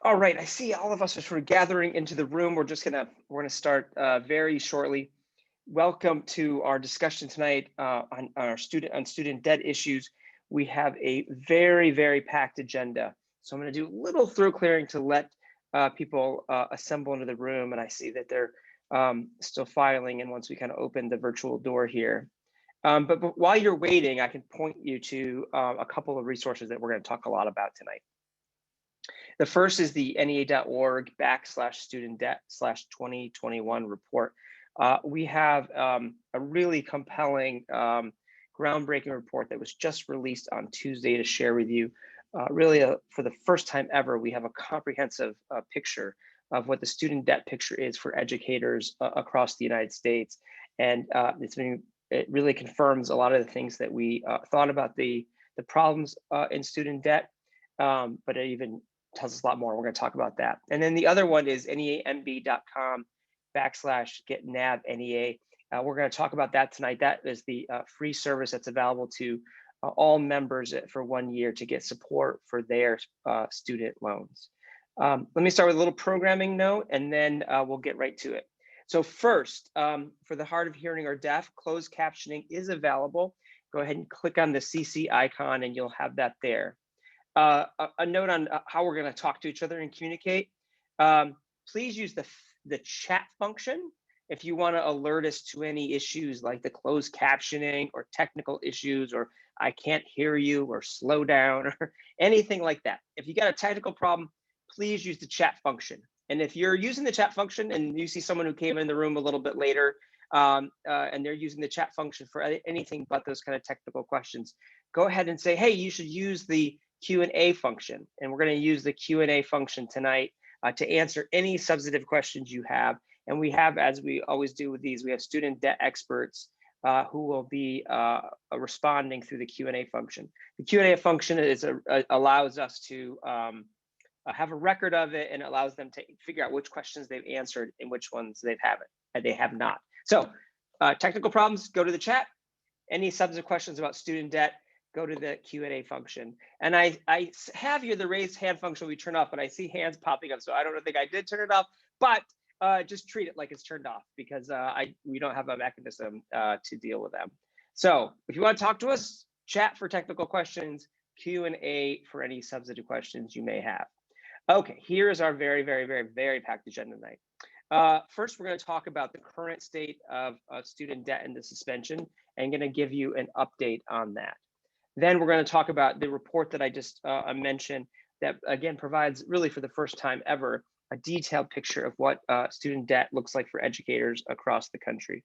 All right, I see all of us are sort of gathering into the room. We're gonna start very shortly. Welcome to our discussion tonight on our student debt issues. We have a very packed agenda. So I'm going to do a little throat clearing to let people assemble into the room, and I see that they're still filing. And once we kind of open the virtual door here, but while you're waiting, I can point you to a couple of resources that we're going to talk a lot about tonight. The first is the nea.org/student debt/2021 report. We have a really compelling, groundbreaking report that was just released on Tuesday to share with you. For the first time ever, we have a comprehensive picture of what the student debt picture is for educators across the United States. And it really confirms a lot of the things that we thought about the problems in student debt, but it even tells us a lot more. We're going to talk about that. And then the other one is neamb.com/getnavnea. We're going to talk about that tonight. That is the free service that's available to all members for 1 year to get support for their student loans. Let me start with a little programming note, and then we'll get right to it. So first, for the hard of hearing or deaf, closed captioning is available. Go ahead and click on the CC icon and you'll have that there. A note on how we're going to talk to each other and communicate. Please use the chat function if you want to alert us to any issues like the closed captioning or technical issues, or I can't hear you, or slow down, or anything like that. If you got a technical problem, please use the chat function. And if you're using the chat function and you see someone who came in the room a little bit later and they're using the chat function for anything but those kind of technical questions, go ahead and say, hey, you should use the Q&A function. And we're going to use the Q&A function tonight to answer any substantive questions you have. And we have, as we always do with these, we have student debt experts who will be responding through the Q&A function. The Q&A function allows us to have a record of it, and allows them to figure out which questions they've answered and which ones they have not. So technical problems, go to the chat. Any substantive questions about student debt, go to the Q&A function. And I have here the raise hand function we turn off, but I see hands popping up, so I don't think I did turn it off, but just treat it like it's turned off, because we don't have a mechanism to deal with them. So if you want to talk to us, chat for technical questions, Q&A for any substantive questions you may have. Okay, here is our very packed agenda tonight. First, we're going to talk about the current state of student debt and the suspension, and going to give you an update on that. Then we're going to talk about the report that I just mentioned that, again, provides really for the first time ever a detailed picture of what student debt looks like for educators across the country.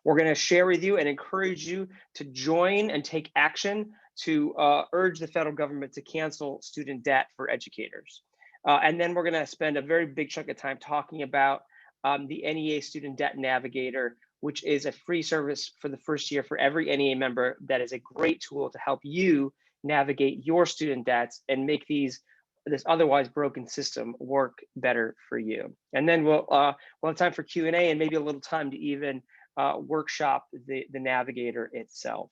We're going to share with you and encourage you to join and take action to urge the federal government to cancel student debt for educators. And then we're going to spend a very big chunk of time talking about the NEA Student Debt Navigator, which is a free service for the first year for every NEA member that is a great tool to help you navigate your student debts and make this otherwise broken system work better for you. And then we'll have time for Q&A and maybe a little time to even workshop the Navigator itself.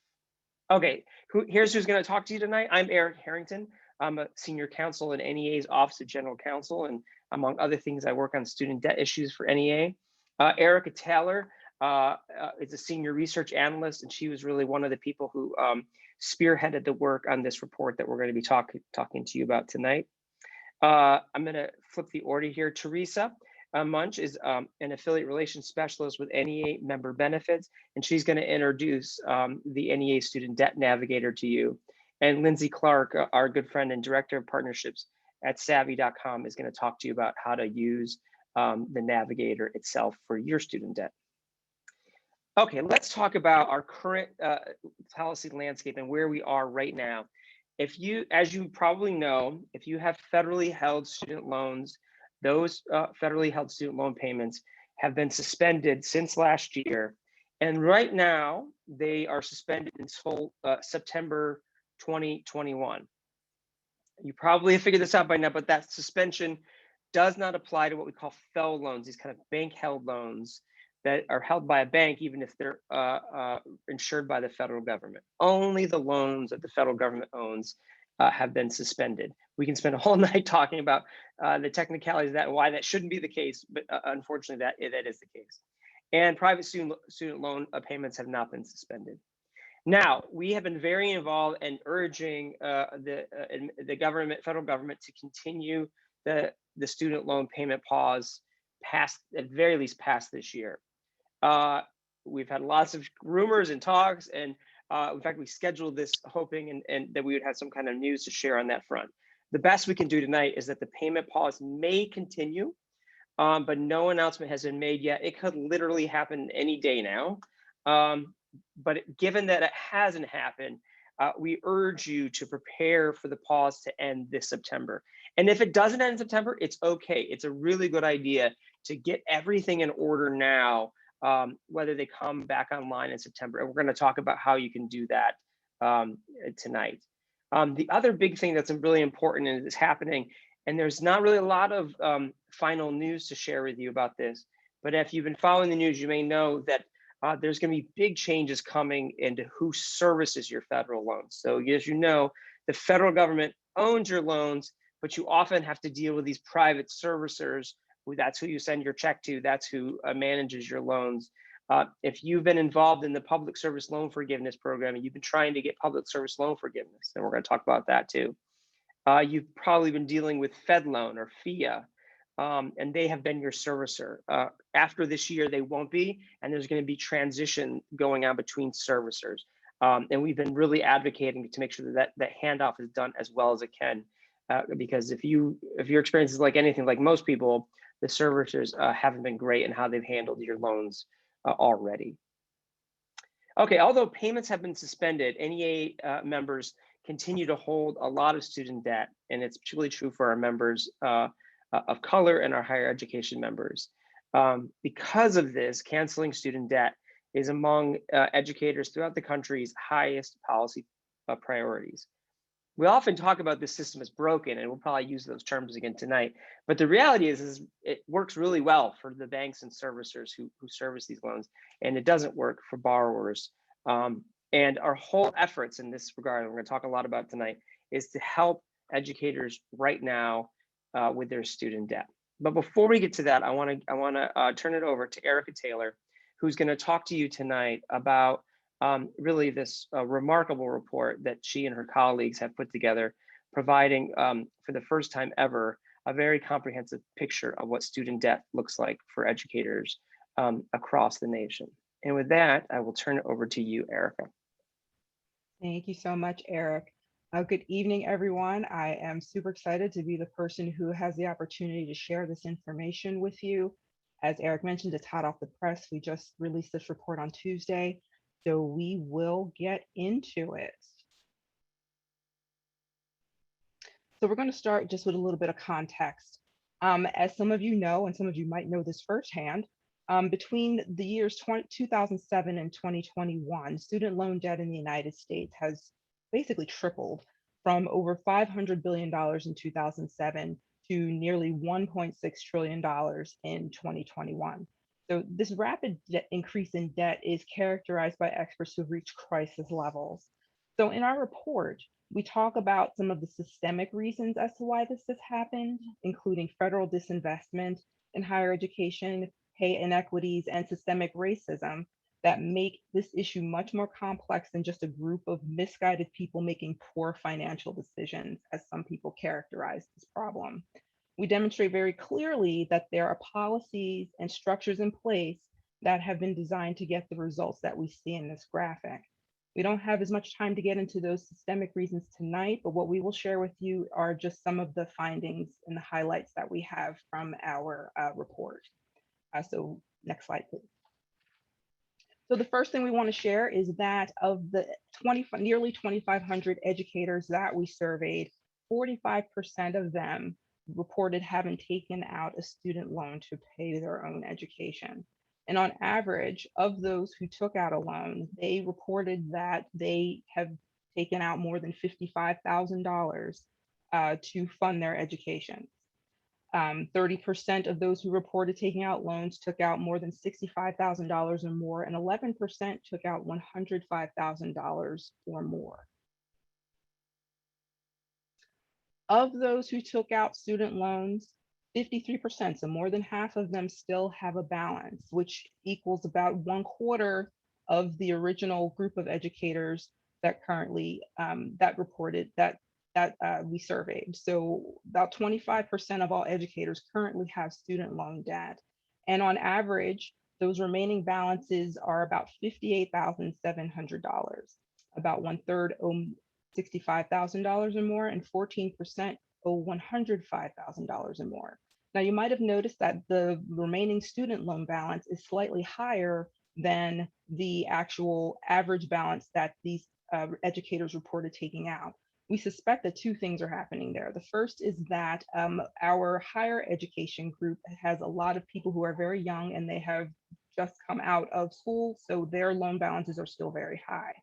Okay, here's who's going to talk to you tonight. I'm Eric Harrington. I'm a senior counsel in NEA's Office of General Counsel, and among other things, I work on student debt issues for NEA. Erica Taylor is a senior research analyst, and she was really one of the people who spearheaded the work on this report that we're going to be talking to you about tonight. I'm going to flip the order here. Teresa Munch is an affiliate relations specialist with Nea Member Benefits, and she's going to introduce the NEA Student Debt Navigator to you. And Lindsay Clark, our good friend and director of partnerships at savvy.com, is going to talk to you about how to use the Navigator itself for your student debt. Okay, let's talk about our current policy landscape and where we are right now. As you probably know, if you have federally held student loans, those federally held student loan payments have been suspended since last year. And right now, they are suspended until September 2021. You probably have figured this out by now, but that suspension does not apply to what we call FEL loans, these kind of bank-held loans that are held by a bank, even if they're insured by the federal government. Only the loans that the federal government owns have been suspended. We can spend a whole night talking about the technicalities of that and why that shouldn't be the case, but unfortunately that is the case. And private student loan payments have not been suspended. Now, we have been very involved in urging the government, federal government, to continue the student loan payment pause past, at very least past this year. We've had lots of rumors and talks, and in fact, we scheduled this hoping and that we would have some kind of news to share on that front. The best we can do tonight is that the payment pause may continue, but no announcement has been made yet. It could literally happen any day now. But given that it hasn't happened, we urge you to prepare for the pause to end this September. And if it doesn't end in September, it's okay. It's a really good idea to get everything in order now, whether they come back online in September. And we're going to talk about how you can do that tonight. The other big thing that's really important and is happening, and there's not really a lot of final news to share with you about this, but if you've been following the news, you may know that there's going to be big changes coming into who services your federal loans. So as you know, the federal government owns your loans, but you often have to deal with these private servicers. That's who you send your check to. That's who manages your loans. If you've been involved in the public service loan forgiveness program and you've been trying to get public service loan forgiveness, and we're going to talk about that too. You've probably been dealing with FedLoan or FIA, and they have been your servicer. After this year, they won't be, and there's going to be transition going on between servicers. And we've been really advocating to make sure that that handoff is done as well as it can, because if your experience is like anything, like most people, the servicers haven't been great in how they've handled your loans already. Okay, although payments have been suspended, NEA members continue to hold a lot of student debt, and it's particularly true for our members of color and our higher education members. Because of this, canceling student debt is among educators throughout the country's highest policy priorities. We often talk about this system as broken, and we'll probably use those terms again tonight. But the reality is it works really well for the banks and servicers who service these loans, and it doesn't work for borrowers. And our whole efforts in this regard, and we're going to talk a lot about tonight, is to help educators right now with their student debt. But before we get to that, I want to turn it over to Erica Taylor, who's going to talk to you tonight about really this remarkable report that she and her colleagues have put together, providing for the first time ever a very comprehensive picture of what student debt looks like for educators across the nation. And with that, I will turn it over to you, Erica. Thank you so much, Eric. Good evening, everyone. I am super excited to be the person who has the opportunity to share this information with you. As Eric mentioned, it's hot off the press. We just released this report on Tuesday, so we will get into it. So we're going to start just with a little bit of context. As some of you know, and some of you might know this firsthand, between the years 2007 and 2021, student loan debt in the United States has basically tripled from over $500 billion in 2007 to nearly $1.6 trillion in 2021. So this rapid increase in debt is characterized by experts who have reached crisis levels. So in our report, we talk about some of the systemic reasons as to why this has happened, including federal disinvestment in higher education, pay inequities, and systemic racism that make this issue much more complex than just a group of misguided people making poor financial decisions, as some people characterize this problem. We demonstrate very clearly that there are policies and structures in place that have been designed to get the results that we see in this graphic. We don't have as much time to get into those systemic reasons tonight, but what we will share with you are just some of the findings and the highlights that we have from our report. So next slide, please. So the first thing we want to share is that of the nearly 2,500 educators that we surveyed, 45% of them reported having taken out a student loan to pay their own education. And on average, of those who took out a loan, they reported that they have taken out more than $55,000 to fund their education. 30% of those who reported taking out loans took out more than $65,000 or more, and 11% took out $105,000 or more. Of those who took out student loans, 53%, so more than half of them still have a balance, which equals about 1/4 of the original group of educators that currently that reported that we surveyed. So about 25% of all educators currently have student loan debt. And on average, those remaining balances are about $58,700. About 1/3 owe $65,000 or more, and 14% owe $105,000 or more. Now, you might have noticed that the remaining student loan balance is slightly higher than the actual average balance that these educators reported taking out. We suspect that two things are happening there. The first is that our higher education group has a lot of people who are very young and they have just come out of school, so their loan balances are still very high.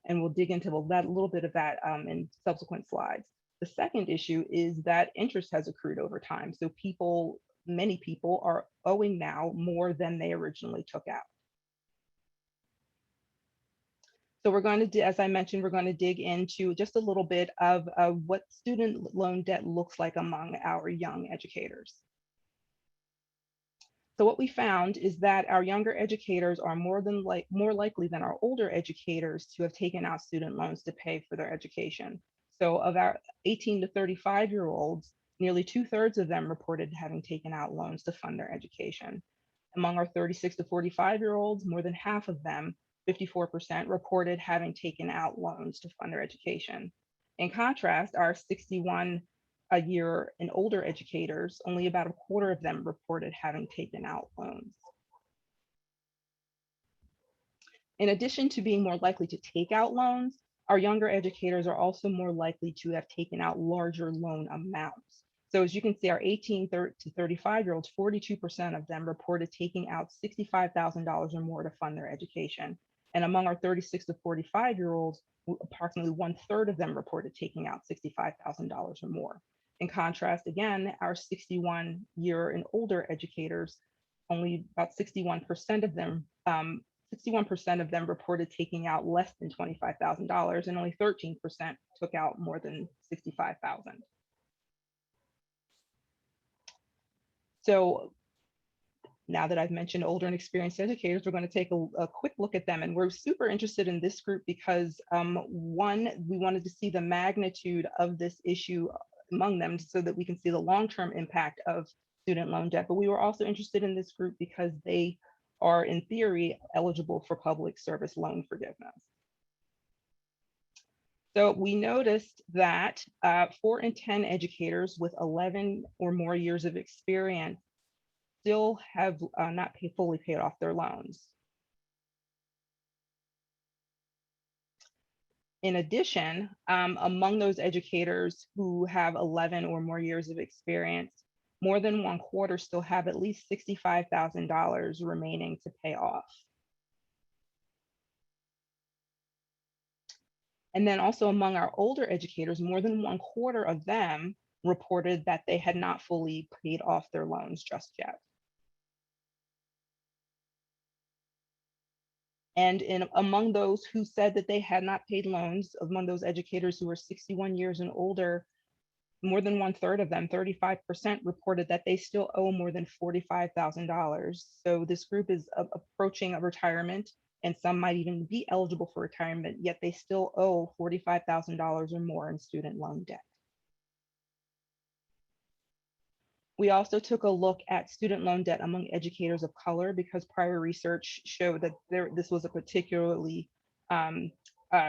And we'll dig into that a little bit of that in subsequent slides. The second issue is that interest has accrued over time. So many people are owing now more than they originally took out. So we're going to, as I mentioned, we're going to dig into just a little bit of what student loan debt looks like among our young educators. So what we found is that our younger educators are more likely than our older educators to have taken out student loans to pay for their education. So of our 18 to 35-year-olds, nearly 2/3 of them reported having taken out loans to fund their education. Among our 36 to 45-year-olds, more than half of them, 54%, reported having taken out loans to fund their education. In contrast, our 61 a year and older educators, only about 1/4 of them reported having taken out loans. In addition to being more likely to take out loans, our younger educators are also more likely to have taken out larger loan amounts. So as you can see, our 18 to 35-year-olds, 42% of them reported taking out $65,000 or more to fund their education. And among our 36 to 45-year-olds, approximately 1/3 of them reported taking out $65,000 or more. In contrast, again, our 61-year and older educators, only about 61% of them 61% of them reported taking out less than $25,000, and only 13% took out more than $65,000. So now that I've mentioned older and experienced educators, we're going to take a quick look at them. And we're super interested in this group because one, we wanted to see the magnitude of this issue among them so that we can see the long-term impact of student loan debt. But we were also interested in this group because they are in theory eligible for public service loan forgiveness. So we noticed that 4 in 10 educators with 11 or more years of experience still have not fully paid off their loans. In addition, among those educators who have 11 or more years of experience, more than 1/4 still have at least $65,000 remaining to pay off. And then also among our older educators, more than 1/4 of them reported that they had not fully paid off their loans just yet. And among those who said that they had not paid loans, among those educators who were 61 years and older, more than 1/3 of them, 35%, reported that they still owe more than $45,000. So this group is approaching a retirement, and some might even be eligible for retirement, yet they still owe $45,000 or more in student loan debt. We also took a look at student loan debt among educators of color because prior research showed that this was a particularly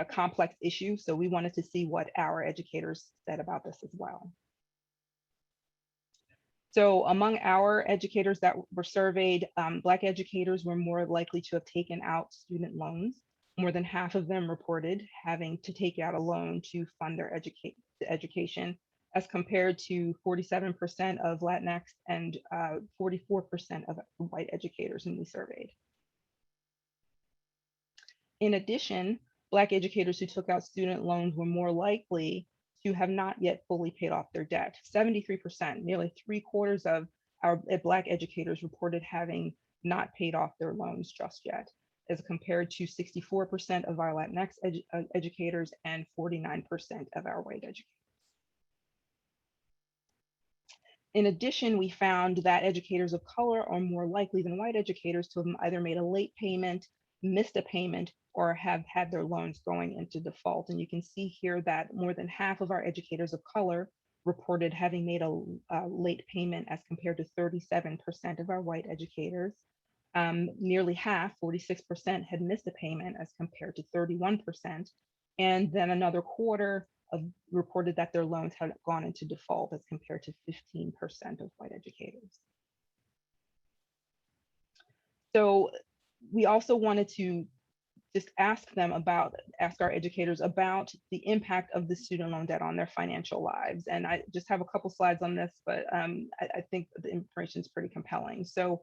complex issue. So we wanted to see what our educators said about this as well. So among our educators that were surveyed, Black educators were more likely to have taken out student loans. More than half of them reported having to take out a loan to fund their education, as compared to 47% of Latinx and 44% of white educators whom we surveyed. In addition, Black educators who took out student loans were more likely to have not yet fully paid off their debt. 73%, nearly 3/4 of our Black educators reported having not paid off their loans just yet, as compared to 64% of our Latinx educators and 49% of our white educators. In addition, we found that educators of color are more likely than white educators to have either made a late payment, missed a payment, or have had their loans going into default. And you can see here that more than half of our educators of color reported having made a late payment as compared to 37% of our white educators. Nearly half, 46%, had missed a payment as compared to 31%. And then another quarter reported that their loans had gone into default as compared to 15% of white educators. So we also wanted to just ask our educators about the impact of the student loan debt on their financial lives. And I just have a couple slides on this, but I think the information is pretty compelling. So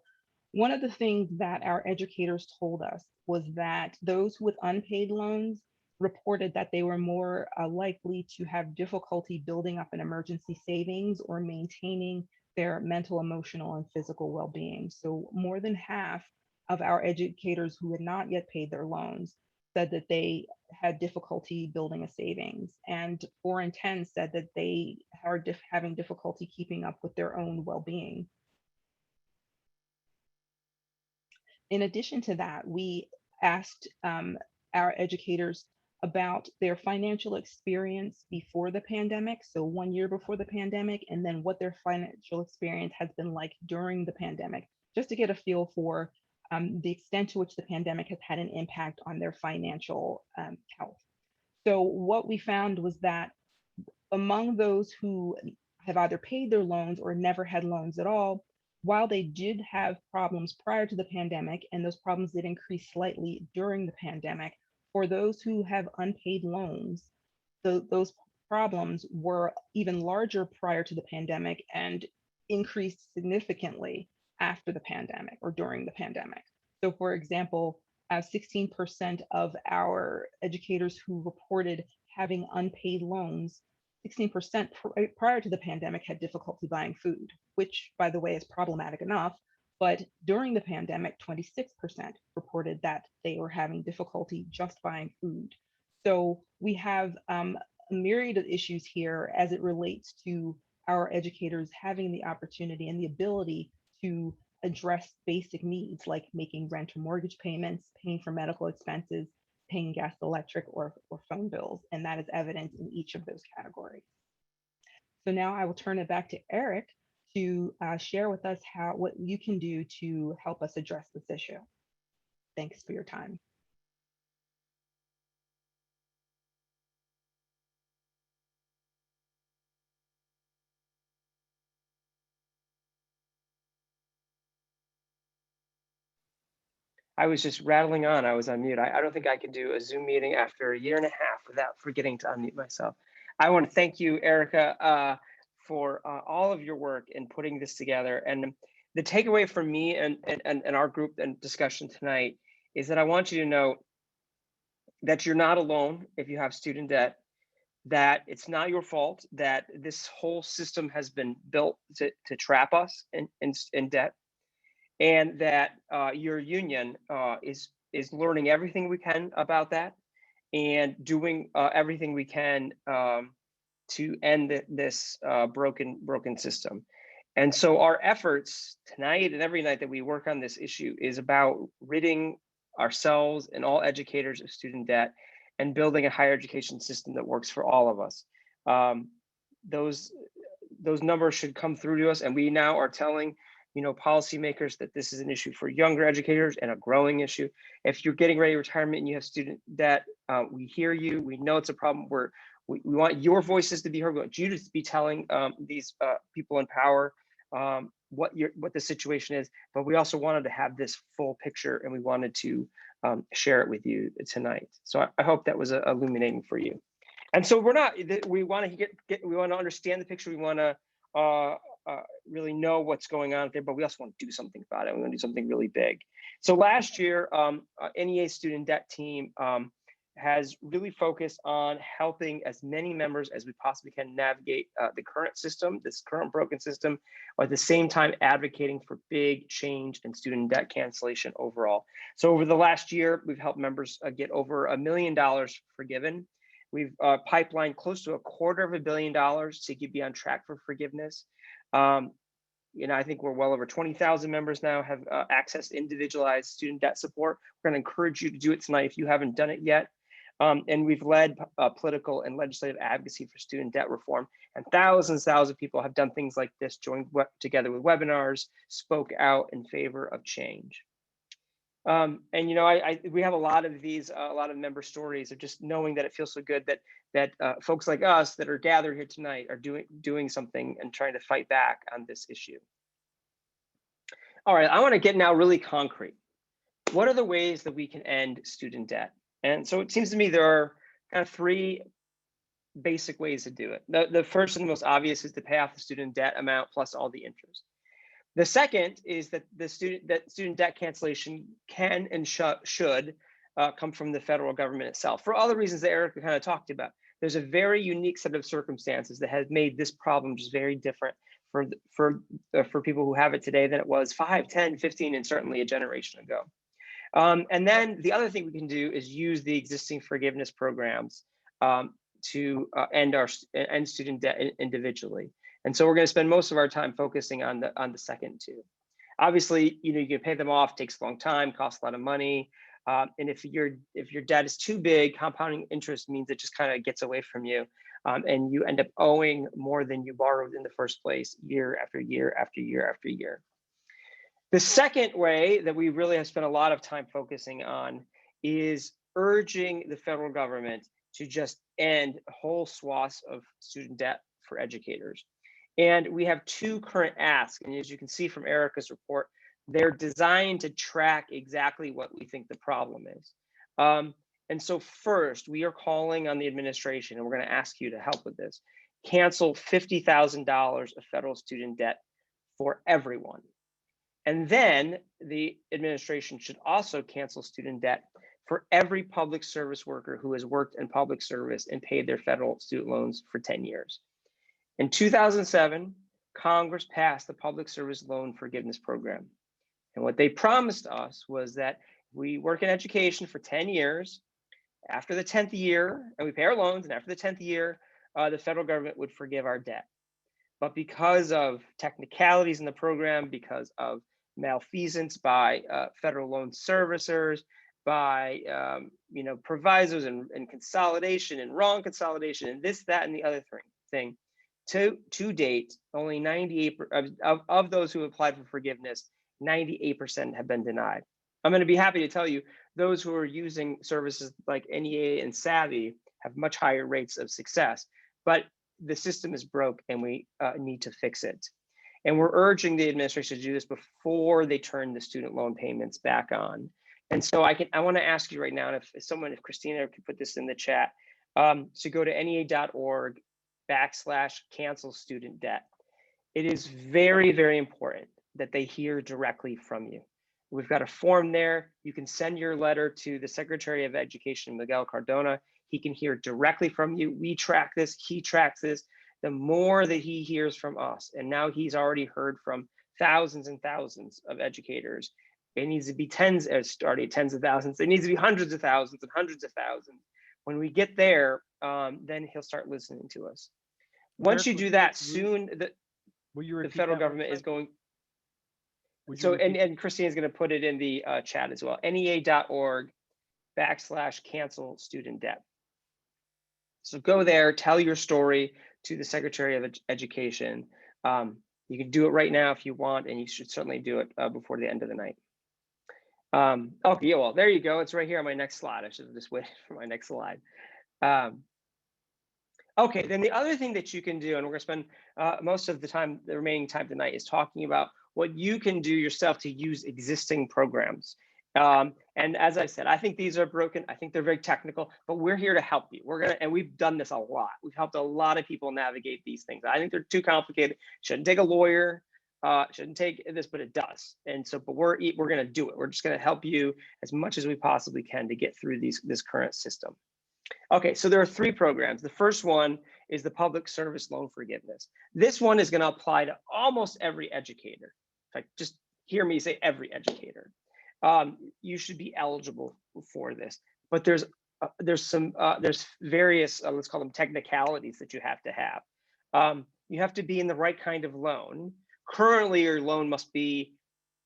one of the things that our educators told us was that those with unpaid loans reported that they were more likely to have difficulty building up an emergency savings or maintaining their mental, emotional, and physical well-being. So more than half of our educators who had not yet paid their loans said that they had difficulty building a savings, and 4 in 10 said that they are having difficulty keeping up with their own well-being. In addition to that, we asked our educators about their financial experience before the pandemic, so 1 year before the pandemic, and then what their financial experience has been like during the pandemic, just to get a feel for the extent to which the pandemic has had an impact on their financial health. So what we found was that among those who have either paid their loans or never had loans at all, while they did have problems prior to the pandemic, and those problems did increase slightly during the pandemic, for those who have unpaid loans, those problems were even larger prior to the pandemic and increased significantly after the pandemic or during the pandemic. So for example, 16% of our educators who reported having unpaid loans, 16% prior to the pandemic had difficulty buying food, which by the way is problematic enough. But during the pandemic, 26% reported that they were having difficulty just buying food. So we have a myriad of issues here as it relates to our educators having the opportunity and the ability to address basic needs like making rent or mortgage payments, paying for medical expenses, paying gas, electric, or phone bills. And that is evident in each of those categories. So now I will turn it back to Eric to share with us what you can do to help us address this issue. Thanks for your time. I was just rattling on. I was on mute. I don't think I can do a Zoom meeting after a year and a half without forgetting to unmute myself. I want to thank you, Erica, for all of your work in putting this together. And the takeaway for me and our group and discussion tonight is that I want you to know that you're not alone if you have student debt, that it's not your fault, that this whole system has been built to trap us in debt, and that your union is learning everything we can about that and doing everything we can to end this broken system. And so our efforts tonight and every night that we work on this issue is about ridding ourselves and all educators of student debt and building a higher education system that works for all of us. Those numbers should come through to us, and we now are telling policymakers that this is an issue for younger educators and a growing issue. If you're getting ready to retirement and you have student debt, we hear you. We know it's a problem. We want your voices to be heard. We want you to be telling these people in power what the situation is. But we also wanted to have this full picture, and we wanted to share it with you tonight. So I hope that was illuminating for you. And so we want to understand the picture. We want to really know what's going on there, but we also want to do something about it. We want to do something really big. So last year, NEA student debt team has really focused on helping as many members as we possibly can navigate the current system, this current broken system, or at the same time advocating for big change in student debt cancellation overall. So over the last year, we've helped members get over $1 million forgiven. We've pipelined close to $250 million to be on track for forgiveness. I think we're well over 20,000 members now have access to individualized student debt support. We're going to encourage you to do it tonight if you haven't done it yet. And we've led political and legislative advocacy for student debt reform. And thousands of people have done things like this, joined together with webinars, spoke out in favor of change. And we have a lot of these, a lot of member stories of just knowing that it feels so good that folks like us that are gathered here tonight are doing something and trying to fight back on this issue. All right, I want to get now really concrete. What are the ways that we can end student debt? And so it seems to me there are kind of three basic ways to do it. The first and the most obvious is to pay off the student debt amount plus all the interest. The second is that student debt cancellation can and should come from the federal government itself, for all the reasons that Erica kind of talked about. There's a very unique set of circumstances that has made this problem just very different for people who have it today than it was 5, 10, 15, and certainly a generation ago. And then the other thing we can do is use the existing forgiveness programs to end student debt individually. And so we're going to spend most of our time focusing on the second two. Obviously, you can pay them off, takes a long time, costs a lot of money. And if your debt is too big, compounding interest means it just kind of gets away from you. And you end up owing more than you borrowed in the first place, year after year after year after year. The second way that we really have spent a lot of time focusing on is urging the federal government to just end whole swaths of student debt for educators. And we have two current asks, and as you can see from Erica's report, they're designed to track exactly what we think the problem is. And so first, we are calling on the administration, and we're going to ask you to help with this. Cancel $50,000 of federal student debt for everyone. And then the administration should also cancel student debt for every public service worker who has worked in public service and paid their federal student loans for 10 years. In 2007, Congress passed the Public Service Loan Forgiveness Program. And what they promised us was that we work in education for 10 years. After the 10th year, and we pay our loans, and after the 10th year, the federal government would forgive our debt. But because of technicalities in the program, because of malfeasance by federal loan servicers, by provisos and consolidation and wrong consolidation and this, that, and the other thing, to date, only 98 of those who applied for forgiveness, 98% have been denied. I'm going to be happy to tell you those who are using services like NEA and Savvy have much higher rates of success, but the system is broke and we need to fix it. And we're urging the administration to do this before they turn the student loan payments back on. And so I want to ask you right now, and if Christina could put this in the chat, to go to nea.org/cancel student debt. It is very, very important that they hear directly from you. We've got a form there. You can send your letter to the Secretary of Education, Miguel Cardona. He can hear directly from you. We track this, he tracks this. The more that he hears from us, and now he's already heard from thousands and thousands of educators. It needs to be tens of thousands. It needs to be hundreds of thousands and hundreds of thousands. When we get there, then he'll start listening to us. Once you do that, soon the federal government is going. So, and Christine is going to put it in the chat as well. nea.org/cancel student debt. So go there, tell your story to the Secretary of Education. You can do it right now if you want, and you should certainly do it before the end of the night. Okay, yeah, well, there you go. It's right here on my next slide. I should have just waited for my next slide. Okay, then the other thing that you can do, and we're going to spend most of the remaining time tonight, is talking about what you can do yourself to use existing programs. And as I said, I think these are broken. I think they're very technical, but we're here to help you. And we've done this a lot. We've helped a lot of people navigate these things. I think they're too complicated. Shouldn't take a lawyer. Shouldn't take this, but it does. And so, but we're going to do it. We're just going to help you as much as we possibly can to get through this current system. Okay, so there are three programs. The first one is the Public Service Loan Forgiveness. This one is going to apply to almost every educator. In fact, just hear me say every educator. You should be eligible for this, but there's various let's call them technicalities that you have to have. you have to be in the right kind of loan. Currently, your loan must be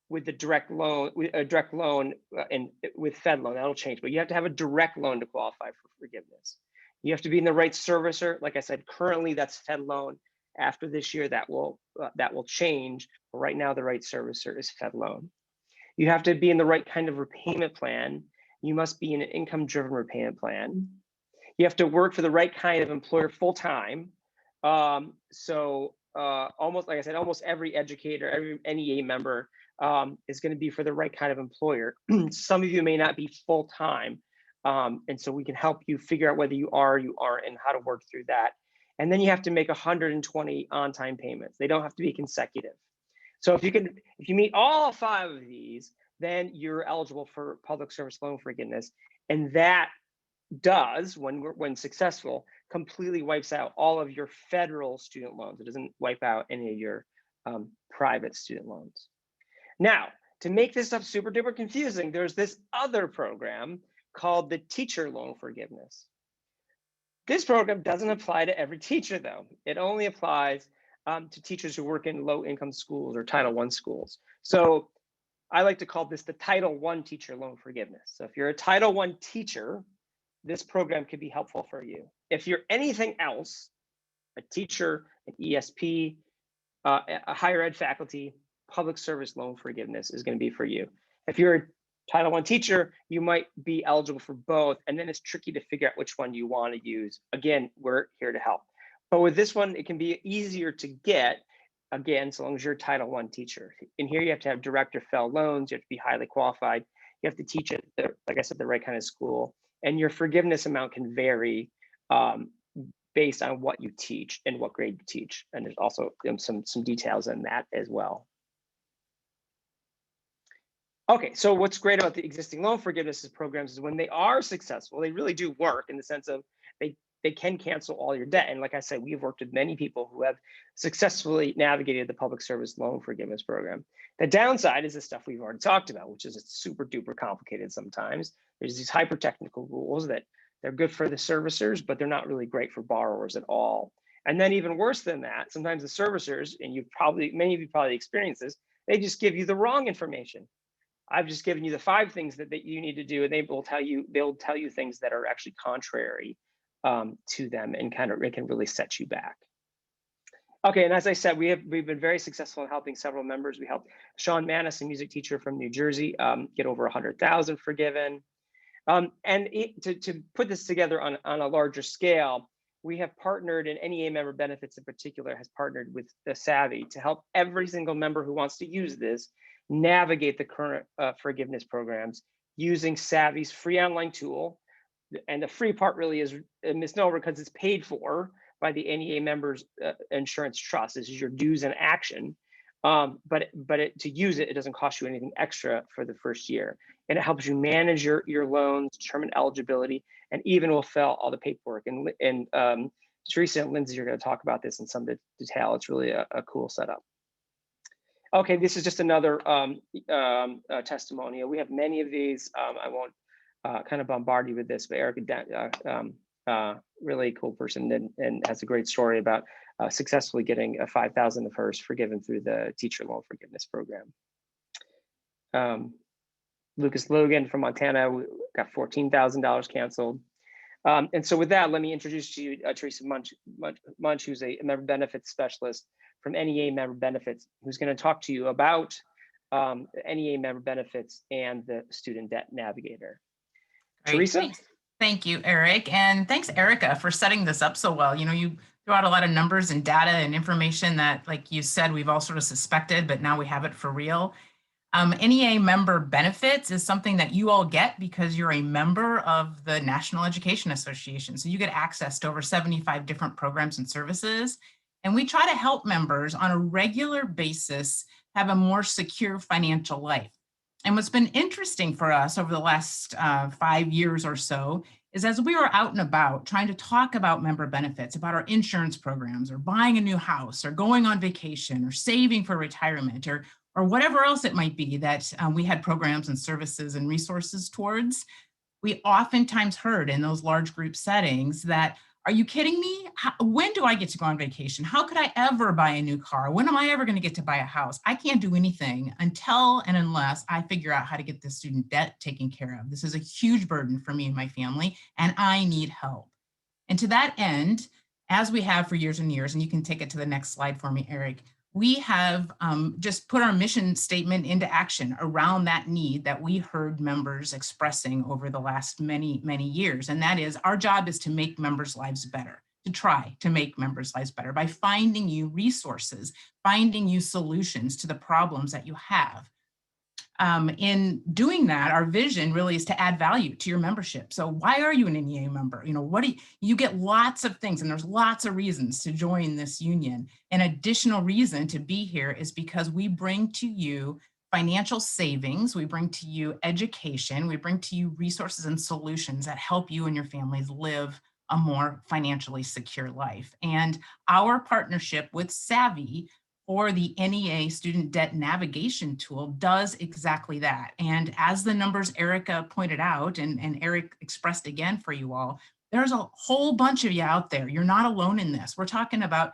with the direct loan, and with Fed loan. That'll change, but you have to have a direct loan to qualify for forgiveness. You have to be in the right servicer. Like I said, currently that's Fed loan. After this year, that will change. But right now, the right servicer is Fed loan. You have to be in the right kind of repayment plan. You must be in an income-driven repayment plan. You have to work for the right kind of employer full-time. Almost, like I said, almost every educator, every NEA member is going to be for the right kind of employer. Some of you may not be full-time. And so we can help you figure out whether you are, and how to work through that. And then you have to make 120 on-time payments. They don't have to be consecutive. So if you meet all 5 of these, then you're eligible for public service loan forgiveness. And that does, when successful, completely wipes out all of your federal student loans. It doesn't wipe out any of your private student loans. Now, to make this stuff super duper confusing, there's this other program called the teacher loan forgiveness. This program doesn't apply to every teacher, though. It only applies to teachers who work in low-income schools or Title I schools. So I like to call this the Title I teacher loan forgiveness. So if you're a Title I teacher, this program could be helpful for you. If you're anything else, a teacher, an ESP, a higher ed faculty, public service loan forgiveness is going to be for you. If you're a Title I teacher, you might be eligible for both, and then it's tricky to figure out which one you want to use. Again, we're here to help. But with this one, it can be easier to get, again, so long as you're a Title I teacher. In here, you have to have direct or FFEL loans. You have to be highly qualified. You have to teach at, like I said, the right kind of school. And your forgiveness amount can vary based on what you teach and what grade you teach. And there's also some details in that as well. Okay, so what's great about the existing loan forgiveness programs is when they are successful, they really do work in the sense of they can cancel all your debt. And like I said, we've worked with many people who have successfully navigated the public service loan forgiveness program. The downside is the stuff we've already talked about, which is it's super duper complicated sometimes. There's these hyper technical rules that they're good for the servicers, but they're not really great for borrowers at all. And then even worse than that, sometimes the servicers, and many of you probably experienced this, they just give you the wrong information. I've just given you the 5 things that you need to do, and they'll tell you things that are actually contrary to them, and it can really set you back. Okay, and as I said, we've been very successful in helping several members. We helped Sean Manis, a music teacher from New Jersey, get over 100,000 forgiven. To put this together on a larger scale, we have partnered, and NEA Member Benefits in particular has partnered with the Savvy to help every single member who wants to use this navigate the current forgiveness programs using Savvy's free online tool. And the free part really is a misnomer because it's paid for by the NEA members insurance trust. This is your dues and action. But to use it, it doesn't cost you anything extra for the first year. And it helps you manage your loans, determine eligibility, and even will fill all the paperwork. And Teresa and Lindsay are going to talk about this in some detail. It's really a cool setup. Okay, this is just another testimonial. We have many of these. I won't kind of bombard you with this, but Erica, really cool person, and has a great story about successfully getting 5,000 of hers forgiven through the teacher loan forgiveness program. Lucas Logan from Montana got $14,000 canceled. And so with that, let me introduce to you Teresa Munch, who's a member benefits specialist from NEA Member Benefits, who's going to talk to you about NEA Member Benefits and the Student Debt Navigator. Great. Teresa? Thank you, Eric. And thanks, Erica, for setting this up so well. You know, you threw out a lot of numbers and data and information that, like you said, we've all sort of suspected, but now we have it for real. NEA Member Benefits is something that you all get because you're a member of the National Education Association. So you get access to over 75 different programs and services. And we try to help members on a regular basis have a more secure financial life. And what's been interesting for us over the last 5 years or so is as we were out and about trying to talk about member benefits, about our insurance programs, or buying a new house, or going on vacation, or saving for retirement, or whatever else it might be that we had programs and services and resources towards, we oftentimes heard in those large group settings that Are you kidding me? When do I get to go on vacation? How could I ever buy a new car? When am I ever going to get to buy a house? I can't do anything until and unless I figure out how to get this student debt taken care of. This is a huge burden for me and my family, and I need help. And to that end, as we have for years and years, and you can take it to the next slide for me, Eric, we have just put our mission statement into action around that need that we heard members expressing over the last many, many years. And that is, our job is to make members' lives better, to try to make members' lives better by finding you resources, finding you solutions to the problems that you have. In doing that, our vision really is to add value to your membership. So why are you an NEA member? You know, what do you get lots of things, and there's lots of reasons to join this union. An additional reason to be here is because we bring to you financial savings, we bring to you education, we bring to you resources and solutions that help you and your families live a more financially secure life. And our partnership with Savvy or the NEA Student Debt Navigation tool does exactly that. And as the numbers Erica pointed out, and Eric expressed again for you all, there's a whole bunch of you out there. You're not alone in this. We're talking about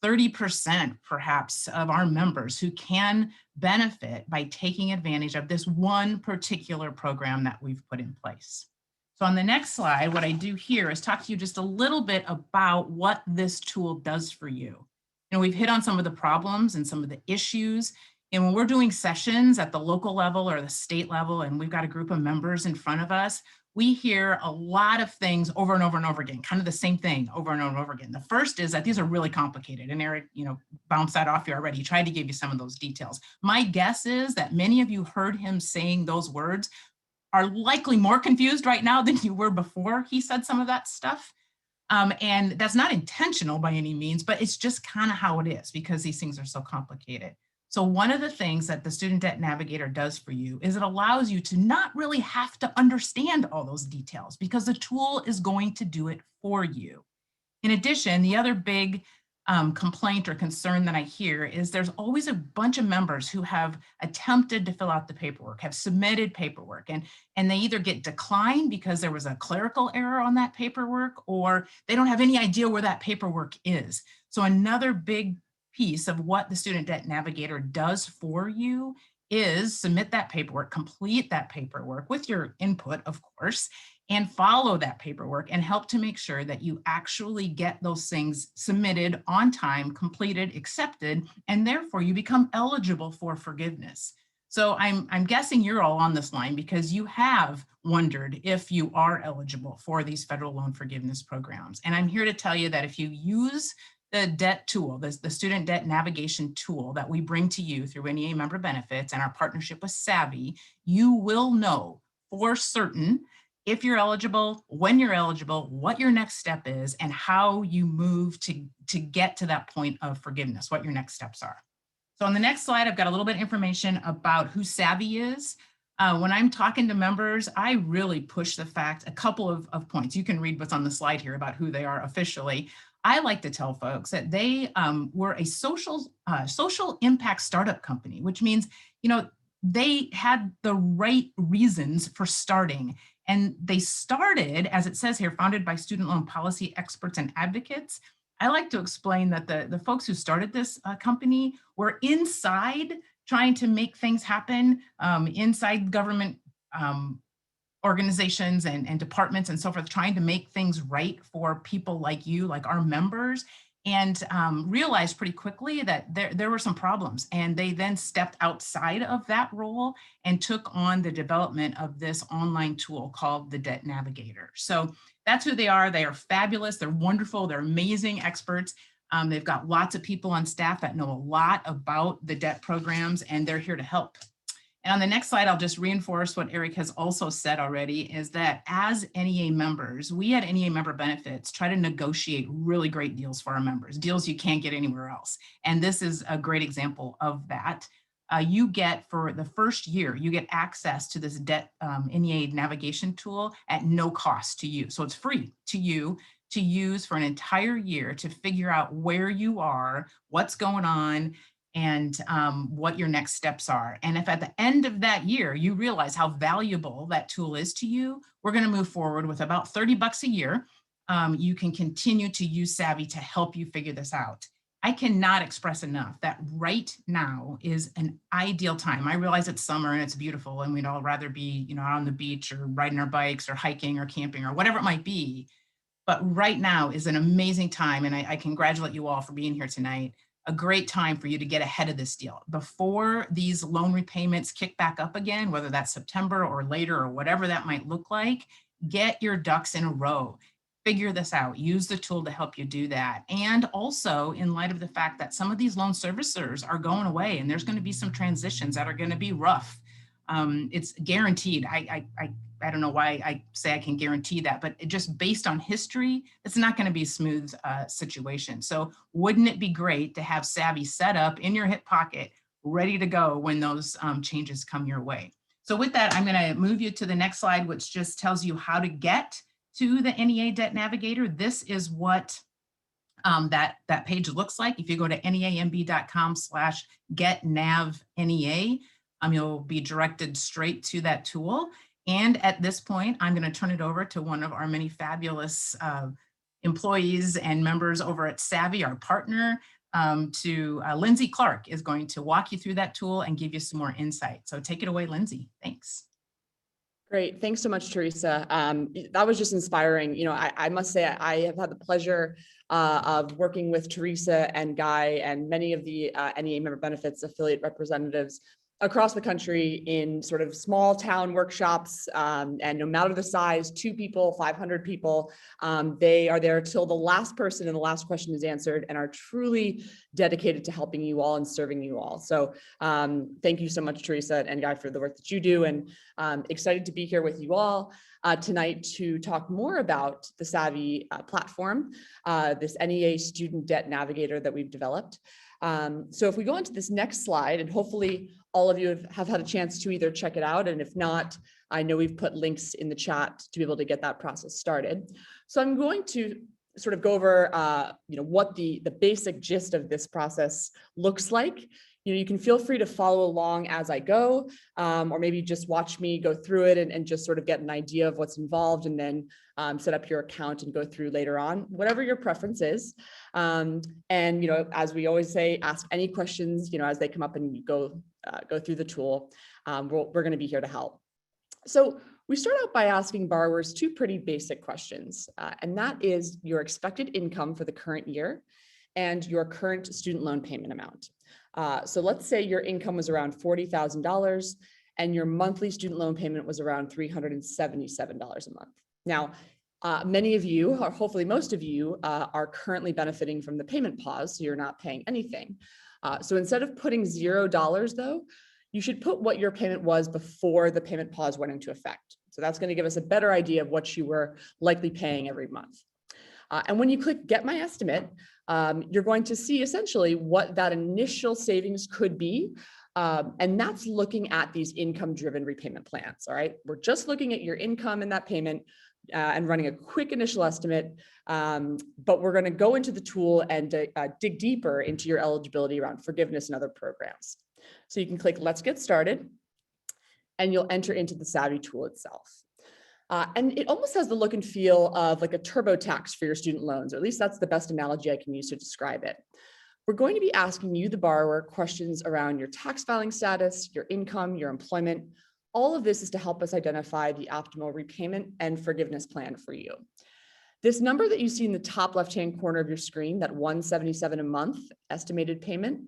30% perhaps of our members who can benefit by taking advantage of this one particular program that we've put in place. So on the next slide, what I do here is talk to you just a little bit about what this tool does for you. You know, we've hit on some of the problems and some of the issues. And when we're doing sessions at the local level or the state level, and we've got a group of members in front of us, we hear a lot of things over and over and over again, kind of the same thing over and over and over again. The first is that these are really complicated. And Eric, you know, bounced that off you already. He tried to give you some of those details. My guess is that many of you heard him saying those words are likely more confused right now than you were before he said some of that stuff. And that's not intentional by any means, but it's just kind of how it is because these things are so complicated. So one of the things that the Student Debt Navigator does for you is it allows you to not really have to understand all those details because the tool is going to do it for you. In addition, the other big complaint or concern that I hear is there's always a bunch of members who have attempted to fill out the paperwork, have submitted paperwork, and they either get declined because there was a clerical error on that paperwork, or they don't have any idea where that paperwork is. So another big piece of what the Student Debt Navigator does for you is submit that paperwork, complete that paperwork with your input, of course, and follow that paperwork and help to make sure that you actually get those things submitted on time, completed, accepted, and therefore you become eligible for forgiveness. So I'm guessing you're all on this line because you have wondered if you are eligible for these federal loan forgiveness programs. And I'm here to tell you that if you use the debt tool, the Student Debt Navigation tool that we bring to you through NEA Member Benefits and our partnership with Savvy, you will know for certain if you're eligible, when you're eligible, what your next step is, and how you move to get to that point of forgiveness, what your next steps are. So on the next slide, I've got a little bit of information about who Savvy is. When I'm talking to members, I really push the fact, a couple of points. You can read what's on the slide here about who they are officially. I like to tell folks that they were a social impact startup company, which means, you know, they had the right reasons for starting. And they started, as it says here, founded by student loan policy experts and advocates. I like to explain that the folks who started this company were inside trying to make things happen, inside government organizations and departments and so forth, trying to make things right for people like you, like our members, and realized pretty quickly that there were some problems. And they then stepped outside of that role and took on the development of this online tool called the Debt Navigator. So that's who they are. They are fabulous. They're wonderful. They're amazing experts. They've got lots of people on staff that know a lot about the debt programs, and they're here to help. And on the next slide, I'll just reinforce what Eric has also said already, is that as NEA members, we at NEA Member Benefits try to negotiate really great deals for our members, deals you can't get anywhere else. And this is a great example of that. You get, for the first year, you get access to this debt NEA navigation tool at no cost to you. So it's free to you to use for an entire year to figure out where you are, what's going on, and what your next steps are. And if at the end of that year, you realize how valuable that tool is to you, we're going to move forward with about $30 a year you can continue to use Savvy to help you figure this out. I cannot express enough that right now is an ideal time. I realize it's summer and it's beautiful and we'd all rather be, out on the beach or riding our bikes or hiking or camping or whatever it might be. But right now is an amazing time. And I congratulate you all for being here tonight. A great time for you to get ahead of this deal. Before these loan repayments kick back up again, whether that's September or later or whatever that might look like, get your ducks in a row. Figure this out, use the tool to help you do that. And also in light of the fact that some of these loan servicers are going away and there's going to be some transitions that are going to be rough. It's guaranteed. I don't know why I say I can guarantee that, but just based on history, it's not going to be a smooth situation. So wouldn't it be great to have Savvy set up in your hip pocket, ready to go when those changes come your way? So with that, I'm going to move you to the next slide, which just tells you how to get to the Nea Debt Navigator. This is what that page looks like. If you go to neamb.com/getnavnea, you'll be directed straight to that tool. And at this point, I'm going to turn it over to one of our many fabulous employees and members over at Savvy, our partner, to Lindsay Clark is going to walk you through that tool and give you some more insight. So take it away, Lindsay. Thanks. Great. Thanks so much, Teresa. That was just inspiring. I must say I have had the pleasure of working with Teresa and Guy and many of the Nea Member Benefits affiliate representatives across the country in sort of small town workshops, and no matter the size, 2 people, 500 people, they are there till the last person and the last question is answered and are truly dedicated to helping you all and serving you all. So thank you so much, Teresa and Guy, for the work that you do, and excited to be here with you all tonight to talk more about the Savvy platform, this NEA Student Debt Navigator that we've developed. So if we go into this next slide, and hopefully all of you have had a chance to either check it out, and if not, I know we've put links in the chat to be able to get that process started. So I'm going to sort of go over what the basic gist of this process looks like. You can feel free to follow along as I go, or maybe just watch me go through it and just sort of get an idea of what's involved, and then set up your account and go through later on, whatever your preference is. And as we always say, ask any questions as they come up and you go through the tool. We're going to be here to help. So we start out by asking borrowers 2 pretty basic questions, and that is your expected income for the current year and your current student loan payment amount. So let's say your income was around $40,000 and your monthly student loan payment was around $377 a month. Now, many of you, or hopefully most of you, are currently benefiting from the payment pause, so you're not paying anything. So instead of putting $0 though, you should put what your payment was before the payment pause went into effect. So that's going to give us a better idea of what you were likely paying every month. And when you click Get My Estimate, you're going to see essentially what that initial savings could be. And that's looking at these income-driven repayment plans, all right? We're just looking at your income and that payment and running a quick initial estimate, but we're gonna go into the tool and dig deeper into your eligibility around forgiveness and other programs. So you can click Let's Get Started, and you'll enter into the Savvy tool itself. And it almost has the look and feel of like a TurboTax for your student loans, or at least that's the best analogy I can use to describe it. We're going to be asking you, the borrower, questions around your tax filing status, your income, your employment. All of this is to help us identify the optimal repayment and forgiveness plan for you. This number that you see in the top left-hand corner of your screen, that $177 a month estimated payment,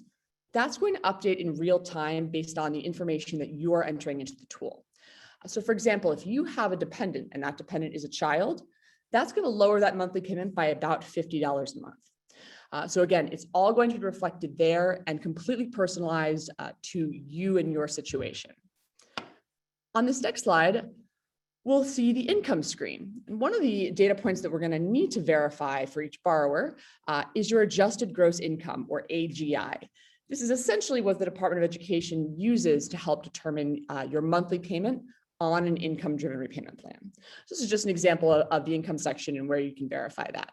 that's going to update in real time based on the information that you are entering into the tool. So for example, if you have a dependent and that dependent is a child, that's going to lower that monthly payment by about $50 a month. So again, it's all going to be reflected there and completely personalized to you and your situation. On this next slide, we'll see the income screen. And one of the data points that we're going to need to verify for each borrower is your adjusted gross income, or AGI. This is essentially what the Department of Education uses to help determine your monthly payment on an income-driven repayment plan. So this is just an example of the income section and where you can verify that.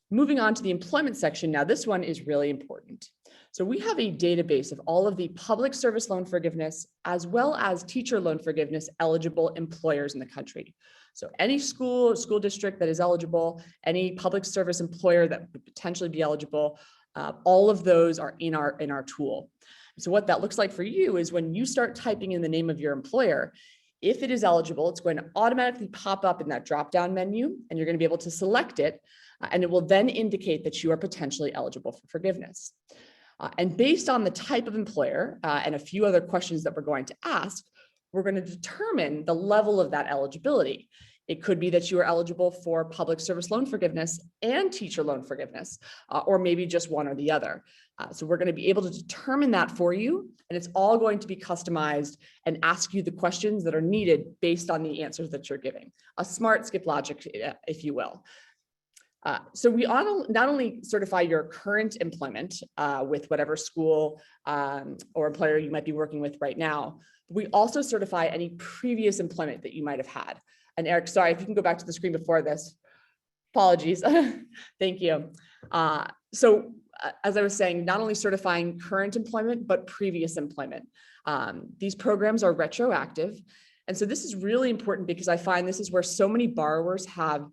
Moving on to the employment section, now this one is really important. So we have a database of all of the public service loan forgiveness, as well as teacher loan forgiveness eligible employers in the country. So any school district that is eligible, any public service employer that would potentially be eligible, all of those are in our tool. So what that looks like for you is when you start typing in the name of your employer, if it is eligible, it's going to automatically pop up in that drop-down menu, and you're going to be able to select it, and it will then indicate that you are potentially eligible for forgiveness. And based on the type of employer and a few other questions that we're going to ask, we're going to determine the level of that eligibility. It could be that you are eligible for public service loan forgiveness and teacher loan forgiveness, or maybe just one or the other. So we're going to be able to determine that for you, and it's all going to be customized and ask you the questions that are needed based on the answers that you're giving. A smart skip logic, if you will. So we not only certify your current employment with whatever school or employer you might be working with right now, we also certify any previous employment that you might have had. And Eric, sorry, if you can go back to the screen before this. Apologies. Thank you. So as I was saying, not only certifying current employment, but previous employment. These programs are retroactive. And so this is really important because I find this is where so many borrowers have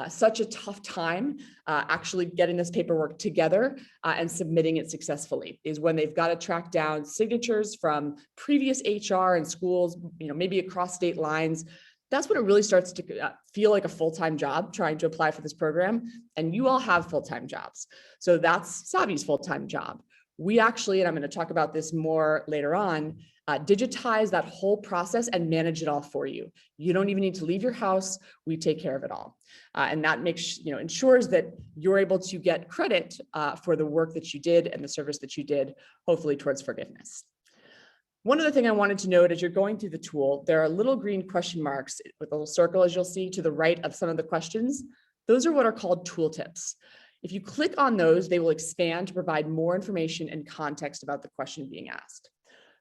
such a tough time actually getting this paperwork together and submitting it successfully, is when they've got to track down signatures from previous HR and schools, maybe across state lines. That's when it really starts to feel like a full-time job trying to apply for this program. And you all have full-time jobs. So that's Savvy's full-time job. We actually, and I'm going to talk about this more later on, digitize that whole process and manage it all for you. You don't even need to leave your house. We take care of it all. And that ensures that you're able to get credit for the work that you did and the service that you did, hopefully towards forgiveness. One other thing I wanted to note as you're going through the tool, there are little green question marks with a little circle, as you'll see to the right of some of the questions. Those are what are called tooltips. If you click on those, they will expand to provide more information and context about the question being asked.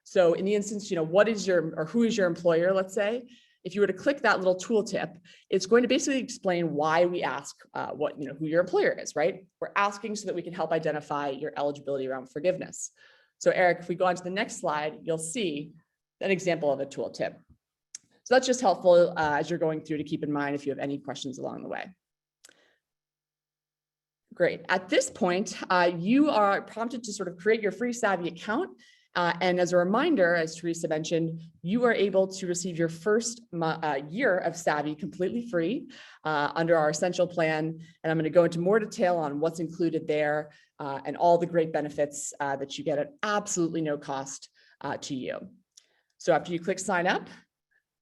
So in the instance, what is who is your employer, let's say, if you were to click that little tooltip, it's going to basically explain why we ask who your employer is, right? We're asking so that we can help identify your eligibility around forgiveness. So Eric, if we go on to the next slide, you'll see an example of a tooltip. So that's just helpful as you're going through to keep in mind if you have any questions along the way. Great. At this point, you are prompted to sort of create your free Savvy account. And as a reminder, as Teresa mentioned, you are able to receive your first year of Savvy completely free under our essential plan. And I'm going to go into more detail on what's included there and all the great benefits that you get at absolutely no cost to you. So after you click sign up,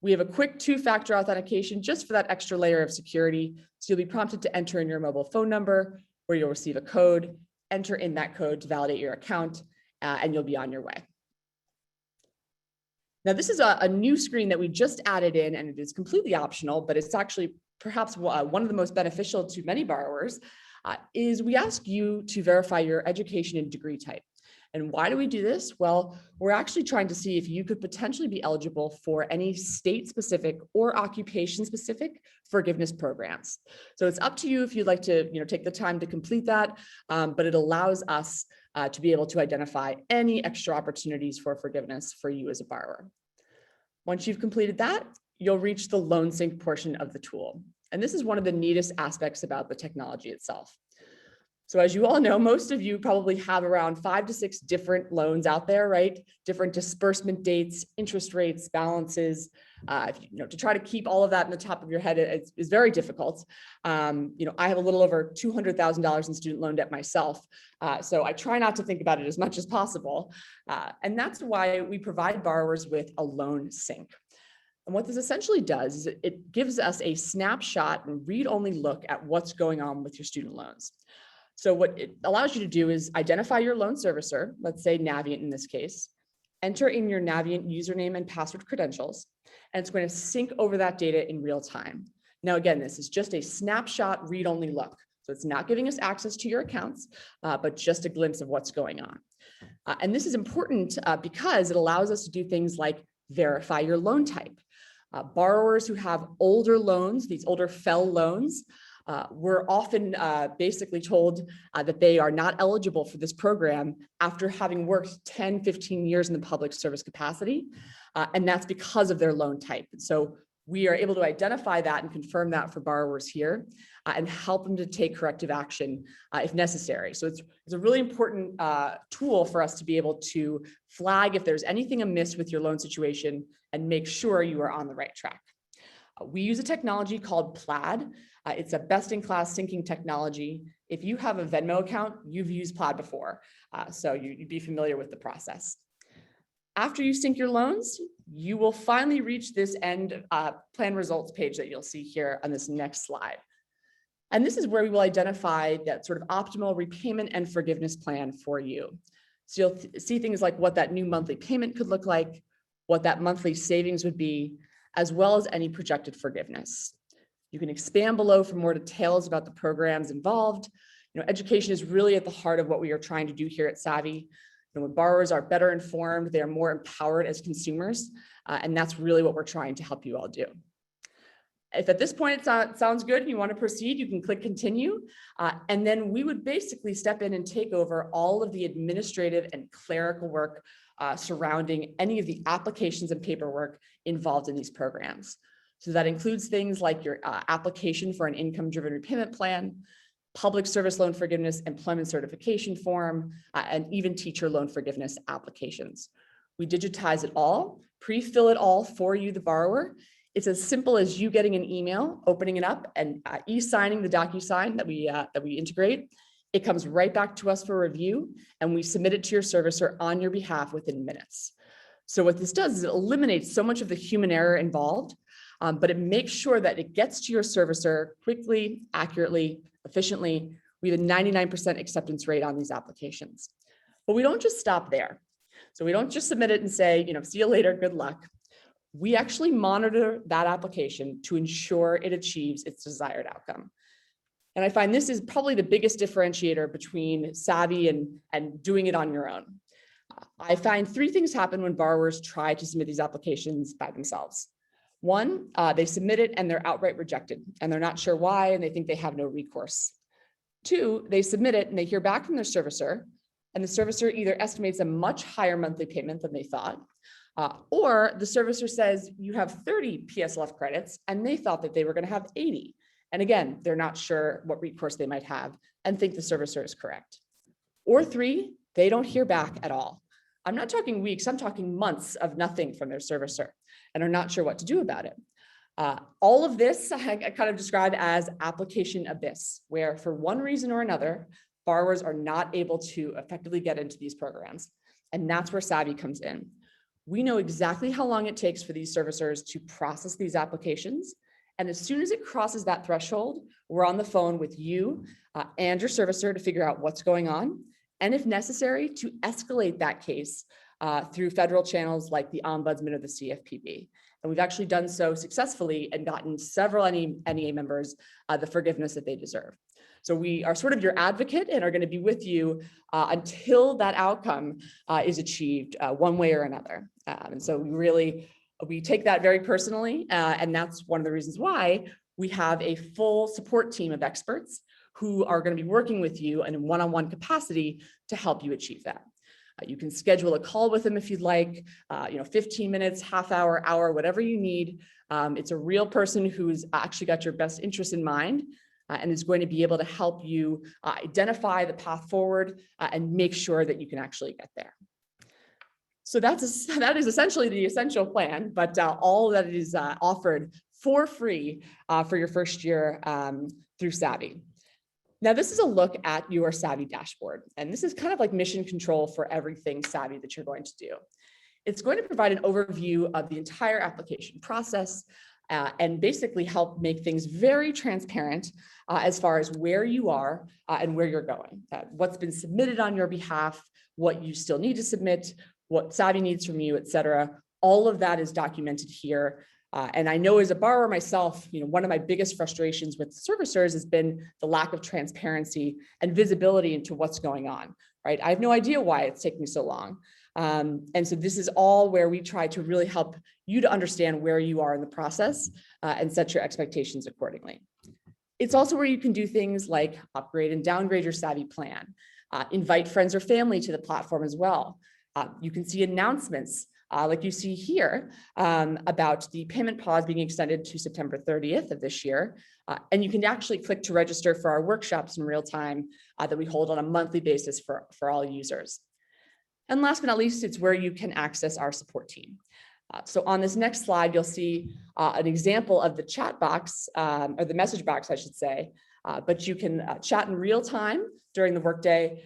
we have a quick two-factor authentication just for that extra layer of security. So you'll be prompted to enter in your mobile phone number, where you'll receive a code, enter in that code to validate your account, and you'll be on your way. Now, this is a new screen that we just added in, and it is completely optional, but it's actually perhaps one of the most beneficial to many borrowers, is we ask you to verify your education and degree type. And why do we do this? Well, we're actually trying to see if you could potentially be eligible for any state-specific or occupation-specific forgiveness programs. So it's up to you if you'd like to take the time to complete that, but it allows us to be able to identify any extra opportunities for forgiveness for you as a borrower. Once you've completed that, you'll reach the loan sync portion of the tool. And this is one of the neatest aspects about the technology itself. So as you all know, most of you probably have around 5 to 6 different loans out there, right? Different disbursement dates, interest rates, balances. To try to keep all of that in the top of your head is very difficult. I have a little over $200,000 in student loan debt myself. So I try not to think about it as much as possible. And that's why we provide borrowers with a loan sync. And what this essentially does is it gives us a snapshot and read-only look at what's going on with your student loans. So what it allows you to do is identify your loan servicer, let's say Navient in this case, enter in your Navient username and password credentials, and it's going to sync over that data in real time. Now, again, this is just a snapshot read-only look. So it's not giving us access to your accounts, but just a glimpse of what's going on. And this is important because it allows us to do things like verify your loan type. Borrowers who have older loans, these older FFEL loans, we're often basically told that they are not eligible for this program after having worked 10, 15 years in the public service capacity. And that's because of their loan type. So We are able to identify that and confirm that for borrowers here and help them to take corrective action if necessary. So it's a really important tool for us to be able to flag if there's anything amiss with your loan situation and make sure you are on the right track. We use a technology called Plaid. It's a best-in-class syncing technology. If you have a Venmo account, you've used Plaid before, so you'd be familiar with the process. After you sync your loans, you will finally reach this end plan results page that you'll see here on this next slide. And this is where we will identify that sort of optimal repayment and forgiveness plan for you. So you'll see things like what that new monthly payment could look like, what that monthly savings would be, as well as any projected forgiveness. You can expand below for more details about the programs involved. Education is really at the heart of what we are trying to do here at Savvy. When borrowers are better informed, they are more empowered as consumers, and that's really what we're trying to help you all do. If at this point it sounds good and you want to proceed, you can click continue, and then we would basically step in and take over all of the administrative and clerical work surrounding any of the applications and paperwork involved in these programs. So that includes things like your application for an income-driven repayment plan, public service loan forgiveness, employment certification form, and even teacher loan forgiveness applications. We digitize it all, pre-fill it all for you, the borrower. It's as simple as you getting an email, opening it up, and e-signing the DocuSign that we integrate. It comes right back to us for review, and we submit it to your servicer on your behalf within minutes. So what this does is it eliminates so much of the human error involved, but it makes sure that it gets to your servicer quickly, accurately, efficiently. We have a 99% acceptance rate on these applications. But we don't just stop there. So we don't just submit it and say, see you later, good luck. We actually monitor that application to ensure it achieves its desired outcome. And I find this is probably the biggest differentiator between Savvy and doing it on your own. I find three things happen when borrowers try to submit these applications by themselves. One, they submit it and they're outright rejected, and they're not sure why, and they think they have no recourse. Two, they submit it and they hear back from their servicer, and the servicer either estimates a much higher monthly payment than they thought, or the servicer says you have 30 PSLF credits and they thought that they were going to have 80. And again, they're not sure what recourse they might have and think the servicer is correct. Or three, they don't hear back at all. I'm not talking weeks, I'm talking months of nothing from their servicer and are not sure what to do about it. All of this I kind of describe as application abyss, where for one reason or another, borrowers are not able to effectively get into these programs. And that's where Savvy comes in. We know exactly how long it takes for these servicers to process these applications. And as soon as it crosses that threshold, we're on the phone with you and your servicer to figure out what's going on. And if necessary, to escalate that case through federal channels like the Ombudsman or the CFPB. And we've actually done so successfully and gotten several NEA members the forgiveness that they deserve. So we are sort of your advocate and are going to be with you until that outcome is achieved one way or another. And so we take that very personally. And that's one of the reasons why we have a full support team of experts who are going to be working with you in a one-on-one capacity to help you achieve that. You can schedule a call with them if you'd like, 15 minutes, half hour, hour, whatever you need. It's a real person who's actually got your best interest in mind and is going to be able to help you identify the path forward and make sure that you can actually get there. So that is essentially the essential plan, but all that is offered for free for your first year through Savvy. Now, this is a look at your Savvy dashboard, and this is kind of like mission control for everything Savvy that you're going to do. It's going to provide an overview of the entire application process and basically help make things very transparent as far as where you are and where you're going, what's been submitted on your behalf, what you still need to submit, what Savvy needs from you, et cetera. All of that is documented here. And I know as a borrower myself, one of my biggest frustrations with servicers has been the lack of transparency and visibility into what's going on, right? I have no idea why it's taking so long. And so this is all where we try to really help you to understand where you are in the process and set your expectations accordingly. It's also where you can do things like upgrade and downgrade your Savvy plan, invite friends or family to the platform as well. You can see announcements like you see here, about the payment pause being extended to September 30th of this year. And you can actually click to register for our workshops in real time that we hold on a monthly basis for all users. And last but not least, it's where you can access our support team. So on this next slide, you'll see an example of the chat box, or the message box, I should say, but you can chat in real time during the workday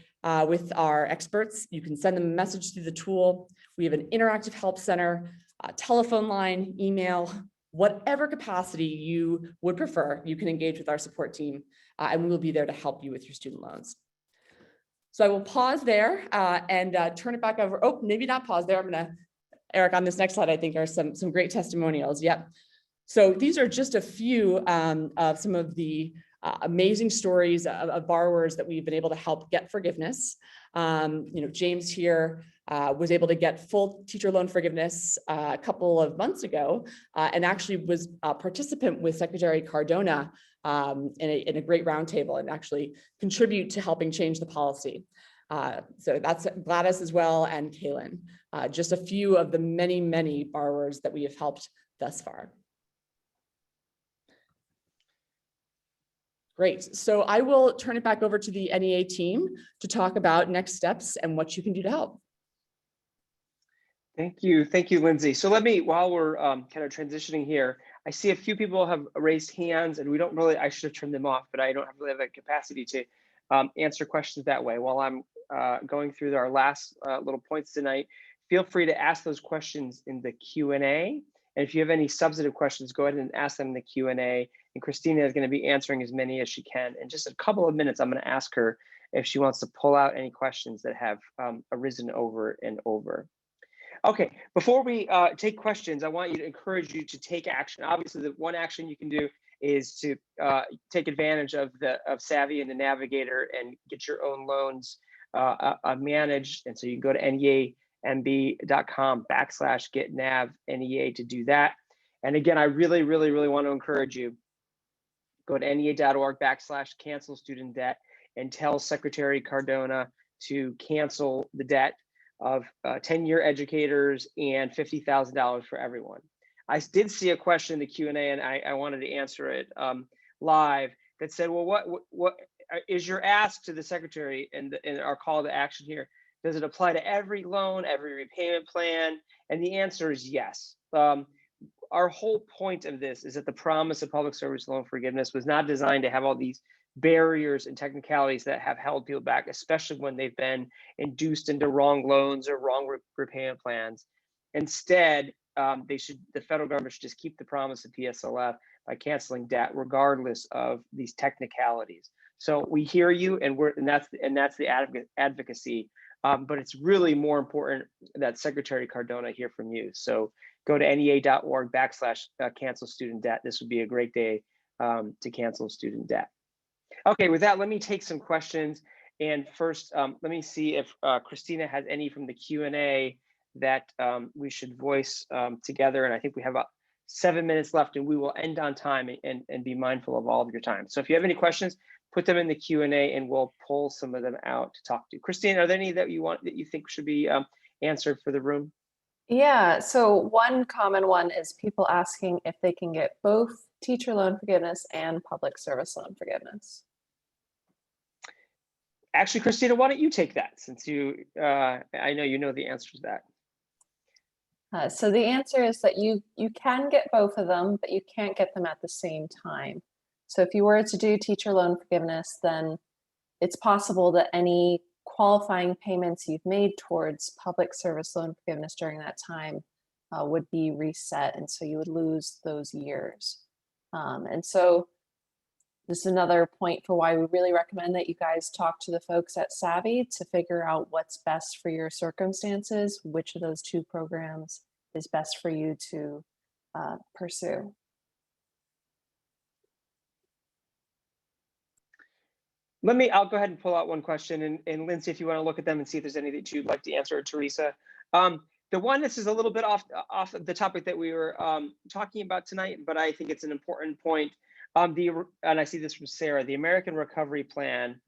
with our experts. You can send them a message through the tool. We have an interactive help center, telephone line, email, whatever capacity you would prefer, you can engage with our support team, and we will be there to help you with your student loans. So I will pause there and turn it back over. Oh, maybe not pause there. I'm gonna, Eric, on this next slide, I think are some great testimonials. Yep. So these are just a few of some of the amazing stories of borrowers that we've been able to help get forgiveness. James here was able to get full teacher loan forgiveness a couple of months ago, and actually was a participant with Secretary Cardona in a great roundtable, and actually contribute to helping change the policy. So that's Gladys as well, and Kaylin, just a few of the many, many borrowers that we have helped thus far. Great. So I will turn it back over to the NEA team to talk about next steps and what you can do to help. Thank you, Lindsay. So let me, while we're kind of transitioning here, I see a few people have raised hands, and we don't really, I should have turned them off, but I don't really have the capacity to answer questions that way. While I'm going through our last little points tonight, feel free to ask those questions in the Q&A. And if you have any substantive questions, go ahead and ask them in the Q&A. And Christina is going to be answering as many as she can. In just a couple of minutes, I'm going to ask her if she wants to pull out any questions that have arisen over and over. Okay, before we take questions, I want you to encourage you to take action. Obviously, the one action you can do is to take advantage of Savvy and the Navigator and get your own loans managed. And so you can go to neamb.com/getnavnea to do that. And again, I really, really, really want to encourage you, go to nea.org/cancel student debt and tell Secretary Cardona to cancel the debt of 10-year educators and $50,000 for everyone. I did see a question in the Q&A, and I wanted to answer it live, that said, well, what is your ask to the Secretary and our call to action here? Does it apply to every loan, every repayment plan? And the answer is yes. Our whole point of this is that the promise of public service loan forgiveness was not designed to have all these barriers and technicalities that have held people back, especially when they've been induced into wrong loans or wrong repayment plans. Instead, the federal government should just keep the promise of PSLF by canceling debt, regardless of these technicalities. So we hear you, and that's the advocacy. But it's really more important that Secretary Cardona hear from you. So go to nea.org/cancel student debt. This would be a great day to cancel student debt. Okay, with that, let me take some questions. And first, let me see if Christina has any from the Q&A that we should voice together. And I think we have about 7 minutes left, and we will end on time and be mindful of all of your time. So if you have any questions, put them in the Q&A and we'll pull some of them out to talk to. Christine, are there any that you think should be answered for the room? Yeah, so one common one is people asking if they can get both teacher loan forgiveness and public service loan forgiveness. Actually, Christina, why don't you take that, since I know you know the answer to that. So the answer is that you can get both of them, but you can't get them at the same time. So if you were to do teacher loan forgiveness, then it's possible that any qualifying payments you've made towards public service loan forgiveness during that time would be reset, and so you would lose those years. And so this is another point for why we really recommend that you guys talk to the folks at Savvy to figure out what's best for your circumstances, which of those two programs is best for you to pursue. I'll go ahead and pull out one question, and Lindsay, if you want to look at them and see if there's any that you'd like to answer, or Teresa. The one, this is a little bit off the topic that we were talking about tonight, but I think it's an important point. And I see this from Sarah, the American Recovery Plan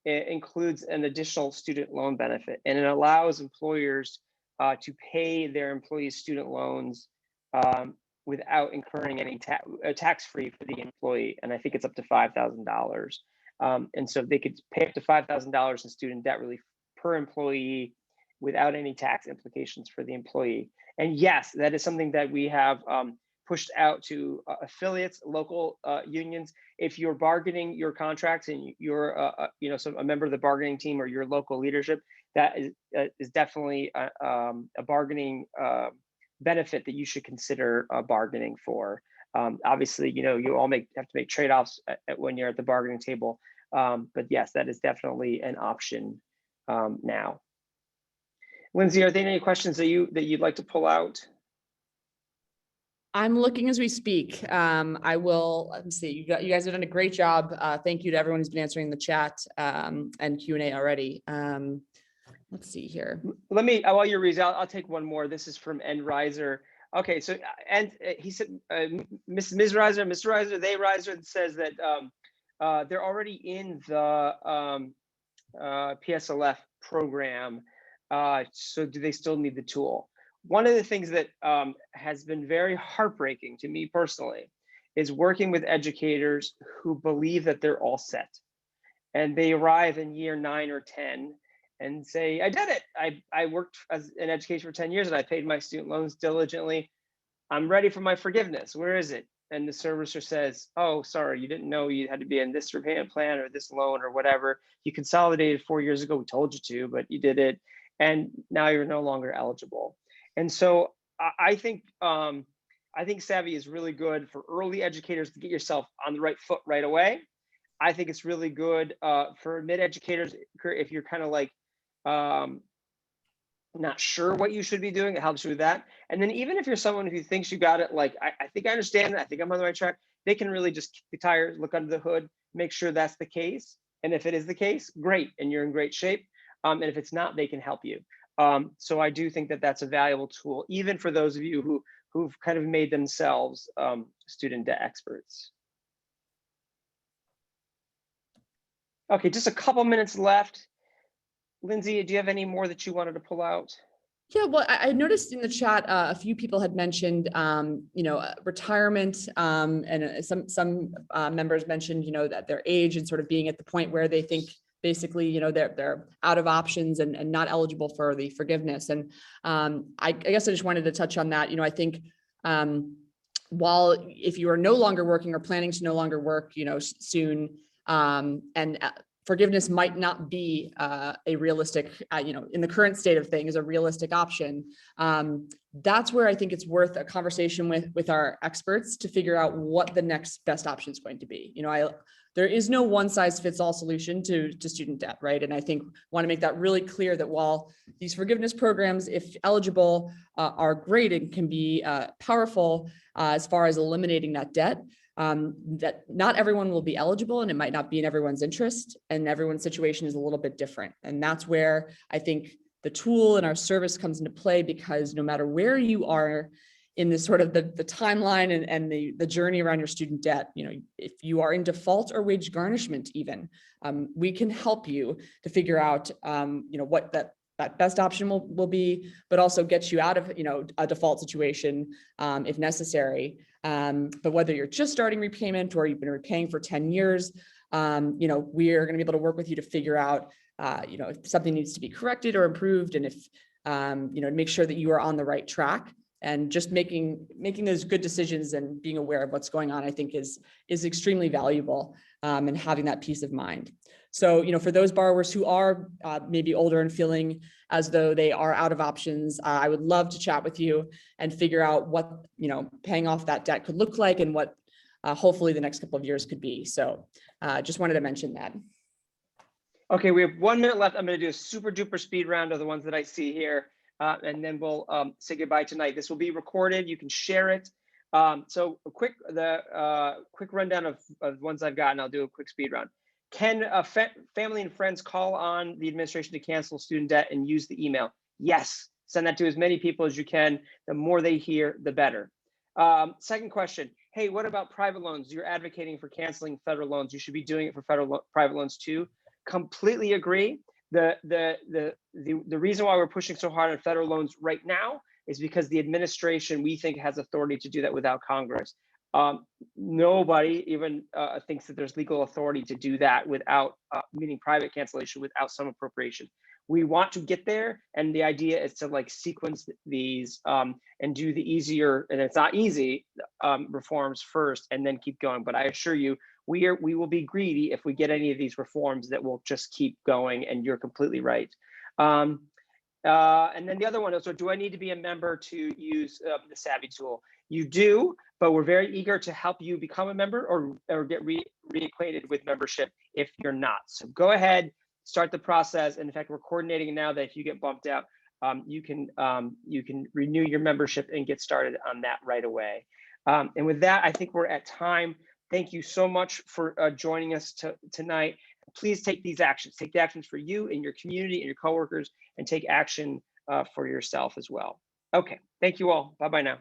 includes an additional student loan benefit, and it allows employers to pay their employees' student loans without incurring any tax-free for the employee, and I think it's up to $5,000. And so they could pay up to $5,000 in student debt relief per employee without any tax implications for the employee. And yes, that is something that we have pushed out to affiliates, local unions. If you're bargaining your contracts and you're a member of the bargaining team or your local leadership, that is definitely a bargaining benefit that you should consider bargaining for. Obviously, you all have to make trade-offs when you're at the bargaining table. But yes, that is definitely an option now. Lindsay, are there any questions that you'd like to pull out? I'm looking as we speak. I will, let's see, you guys have done a great job. Thank you to everyone who's been answering the chat and Q&A already. Let's see here. Let me, while you're reading, I'll take one more. This is from N Riser. Okay, so, and he said, Ms. Riser, Mr. Riser, they Riser says that they're already in the PSLF program. So do they still need the tool? One of the things that has been very heartbreaking to me personally is working with educators who believe that they're all set. And they arrive in year 9 or 10 and say, I did it. I worked as in education for 10 years and I paid my student loans diligently. I'm ready for my forgiveness. Where is it? And the servicer says, oh, sorry, you didn't know you had to be in this repayment plan or this loan or whatever. You consolidated 4 years ago. We told you to, but you did it. And now you're no longer eligible. And so I think Savvy is really good for early educators to get yourself on the right foot right away. I think it's really good for mid educators if you're kind of like not sure what you should be doing. It helps you with that. And then even if you're someone who thinks you got it, like I think I understand it, I think I'm on the right track, they can really just kick the tires, look under the hood, make sure that's the case. And if it is the case, great, and you're in great shape. And if it's not, they can help you. So I do think that that's a valuable tool, even for those of you who've kind of made themselves student debt experts. Okay, just a couple minutes left. Lindsay, do you have any more that you wanted to pull out? Yeah, well, I noticed in the chat a few people had mentioned, retirement, and some members mentioned, that their age and sort of being at the point where they think basically, they're out of options and not eligible for the forgiveness. And I guess I just wanted to touch on that. I think while if you are no longer working or planning to no longer work, soon, and forgiveness might not be a realistic, in the current state of things, a realistic option. That's where I think it's worth a conversation with our experts to figure out what the next best option is going to be. There is no one size fits all solution to student debt, right? And I think want to make that really clear that while these forgiveness programs, if eligible, are great and can be powerful as far as eliminating that debt, that not everyone will be eligible and it might not be in everyone's interest, and everyone's situation is a little bit different. And that's where I think the tool and our service comes into play, because no matter where you are in this sort of the timeline and the journey around your student debt, if you are in default or wage garnishment even, we can help you to figure out, what that best option will be, but also get you out of, a default situation if necessary. But whether you're just starting repayment or you've been repaying for 10 years, we are going to be able to work with you to figure out, if something needs to be corrected or improved, and if, make sure that you are on the right track. And just making those good decisions and being aware of what's going on, I think is extremely valuable, and having that peace of mind. So, for those borrowers who are maybe older and feeling as though they are out of options, I would love to chat with you and figure out what, paying off that debt could look like and what hopefully the next couple of years could be. So just wanted to mention that. Okay, we have 1 minute left. I'm going to do a super duper speed round of the ones that I see here. And then we'll say goodbye tonight. This will be recorded. You can share it. So a quick rundown of ones I've got, and I'll do a quick speed round. Can family and friends call on the administration to cancel student debt and use the email? Yes. Send that to as many people as you can. The more they hear, the better. Second question. Hey, what about private loans? You're advocating for canceling federal loans. You should be doing it for private loans too. Completely agree. the reason why we're pushing so hard on federal loans right now is because the administration, we think, has authority to do that without Congress. Nobody even thinks that there's legal authority to do that without, meaning private cancellation, without some appropriation. We want to get there, and the idea is to like sequence these and do the easier, and it's not easy, reforms first and then keep going. But I assure you, we will be greedy if we get any of these reforms that will just keep going, and you're completely right. And then the other one is, so do I need to be a member to use the Savvy tool? You do, but we're very eager to help you become a member or get reacquainted with membership if you're not. So go ahead, start the process. And in fact, we're coordinating now that if you get bumped out, you can renew your membership and get started on that right away. And with that, I think we're at time. Thank you so much for joining us tonight. Please take these actions. Take the actions for you and your community and your coworkers, and take action for yourself as well. Okay, thank you all. Bye-bye now.